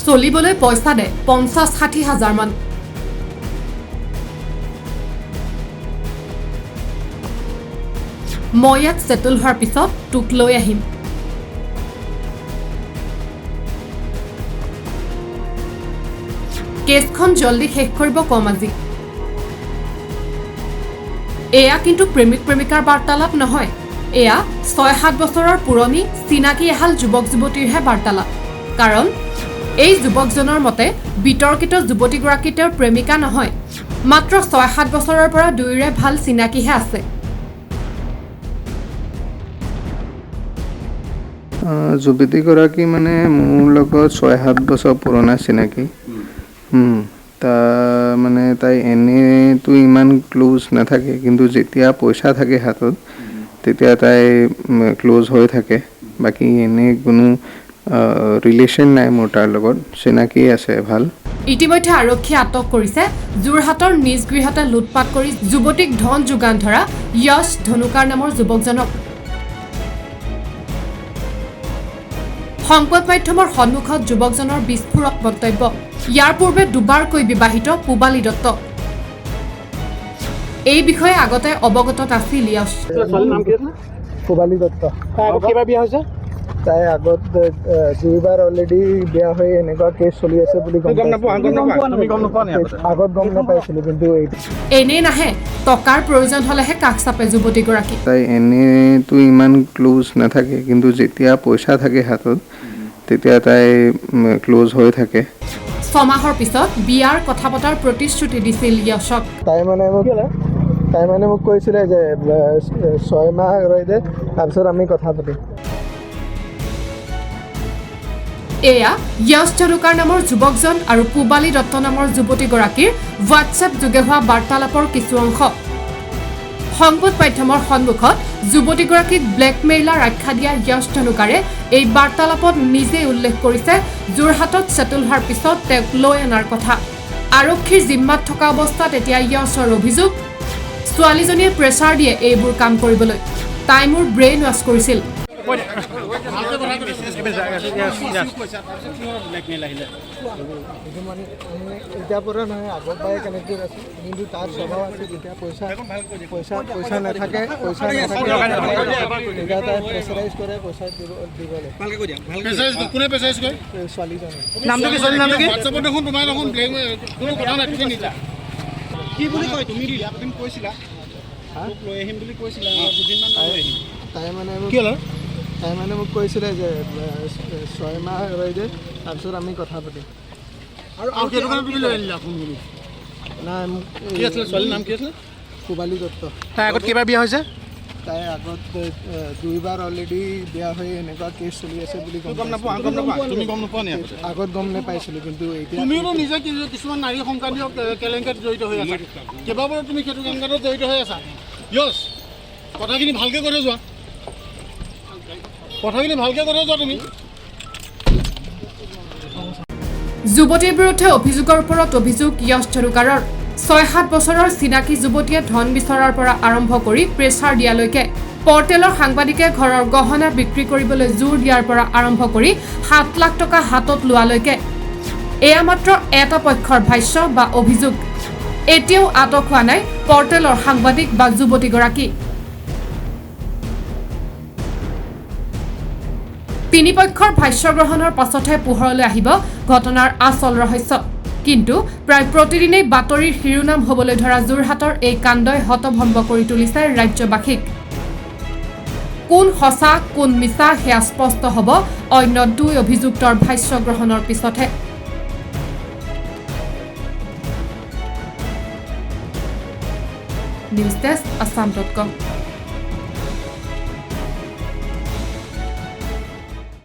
চলিবলৈ পইচা দে 50-60 হাজাৰ মান। মই ইয়াত সেটেল হোৱাৰ পিছত তোক লৈ আহিম। কেছখন জলদি শেষ কৰিব কম আজি। এয়া কিন্তু প্ৰেমিক প্ৰেমিকাৰ বাৰ্তালাপ নহয়, এয়া 6-7 বছৰৰ পুৰণি চিনাকি এহাল যুৱক যুৱতীৰহে বাৰ্তালাপ। কাৰণ এই যুৱকজনৰ মতে বিতৰ্কিত যুৱতীগৰাকী তেওঁৰ প্ৰেমিকা নহয়, মাত্ৰ 6-7 বছৰৰ পৰা দুয়োৰে ভাল চিনাকিহে আছে। যুৱতীগৰাকী মানে মোৰ লগত 6-7 বছৰ পুৰণা চিনাকি। মানে তাই এনেতো ইমান ক্লোজ নাথাকে, কিন্তু যেতিয়া পইচা থাকে হাতত তেতিয়া তাই ক্লোজ হৈ থাকে। বাকী এনে কোনো ৰিলেশ্যন নাই মোৰ তাৰ লগত, চিনাকি আছে ভাল। ইতিমধ্যে আৰক্ষীয়ে আটক কৰিছে যোৰহাটৰ নিজ গৃহতে লুটপাট কৰি যুৱতীক ধন যোগান ধৰা য়শ ধনুকাৰ নামৰ যুৱকজনক। সংবাদ মাধ্যমৰ সন্মুখত যুৱকজনৰ বিস্ফোৰক মন্তব্য। ইয়াৰ পূৰ্বে দুবাৰকৈ বিবাহিত পূবালী দত্ত। এই বিষয়ে আগতে অৱগত নাছিল য়শ। পূবালী দত্ত কেইবাৰ বিয়া হৈছে? তাই আগত 2বাৰ অলৰেডি বিয়া হৈ এনেকুৱা কেছ চলি আছে বুলি আগত গম নাপাইছিলো, কিন্তু এনেই নাহে, টকাৰ প্ৰয়োজন হলেহে কাষ চাপে যুৱতীগৰাকী। তাই এনেতো ইমান ক্লোজ নাথাকে, কিন্তু যেতিয়া পইচা থাকে হাতত তেতিয়া তাই ক্লোজ হৈ থাকে। 6 মাহৰ পিছত বিয়াৰ কথা পতাৰ প্ৰতিশ্ৰুতি দিছিল য়শক। তাই মানে মোক কৈছিলে যে 6 মাহ ৰৈ দে, তাৰপিছত আমি কথা পাতিম। এয়া য়শ ধনুকাৰ নামৰ যুৱকজন আৰু পূবালী দত্ত নামৰ যুৱতীগৰাকীৰ হোৱাটছএপ যোগে হোৱা বাৰ্তালাপৰ কিছু অংশ। সংবাদ মাধ্যমৰ সন্মুখত যুৱতীগৰাকীক ব্লেকমেইলাৰ আখ্যা দিয়া য়শ ধনুকাৰে এই বাৰ্তালাপত নিজে উল্লেখ কৰিছে যোৰহাটত সেটেল হোৱাৰ পিছত তেওঁক লৈ অনাৰ কথা। আৰক্ষীৰ জিম্মাত থকা অৱস্থাত এতিয়া য়শৰ অভিযোগ, ছোৱালীজনীয়ে প্ৰেছাৰ দিয়ে এইবোৰ কাম কৰিবলৈ। তাই মোৰ ব্ৰেইন ৱাছ কৰিছিল। এতিয়া পৰা নহয়, আগৰ পৰাই কানেক্টেড আছে, কিন্তু তাৰ স্বভাৱ আছে যেতিয়া পইচা নাথাকে তেতিয়া তাই প্ৰেছাৰাইজ কৰে পইচা দিবলৈ। তাই মানে মোক কৈছিলে যে 6 মাহ ৰৈ দে, তাৰপিছত আমি কথা পাতিম। পূবালী দত্ত। তাই আগত কেইবাৰ বিয়া হৈছে? তাই আগত 2বাৰ অলৰেডি বিয়া হৈ এনেকুৱা কেছ চলি আছে বুলি আগত গম নাপাইছিলো, কিন্তু তুমিও নিজে কিছুমান নাৰী সংক্ৰান্তীয় কেলেংকাৰীত জড়িত হৈ আছা, কেইবাবাৰো তুমি সেইটো কেলেংকাৰীত জড়িত হৈ আছা। য়শ, কথাখিনি ভালকৈ কৰি যোৱা, তুমি। যুৱতীৰ বিৰুদ্ধে অভিযোগৰ ওপৰত অভিযোগ য়শ ধনুকাৰৰ। 6-7 বছৰৰ চিনাকি যুৱতীয়ে ধন বিচৰাৰ পৰা আৰম্ভ কৰি প্ৰেছাৰ দিয়ালৈকে, পৰ্টেলৰ সাংবাদিকে ঘৰৰ গহনা বিক্ৰী কৰিবলৈ জোৰ দিয়াৰ পৰা আৰম্ভ কৰি 7 লাখ টকা হাতত লোৱালৈকে। এয়া মাত্ৰ এটা পক্ষৰ ভাষ্য বা অভিযোগ। এতিয়াও আটক হোৱা নাই পৰ্টেলৰ সাংবাদিক বা যুৱতীগৰাকী। তিনিপক্ষৰ ভাষ্য গ্ৰহণৰ পাছতহে পোহৰলৈ আহিব ঘটনাৰ আচল ৰহস্য। কিন্তু প্ৰায় প্ৰতিদিনেই বাতৰিৰ শিৰোনাম হ'বলৈ ধৰা যোৰহাটৰ এই কাণ্ডই হতভম্ব কৰি তুলিছে ৰাজ্যবাসীক। কোন সঁচা কোন মিছা সেয়া স্পষ্ট হ'ব অন্য 2 অভিযুক্তৰ ভাষ্য গ্ৰহণৰ পিছতহে। News desk AssamdotCom।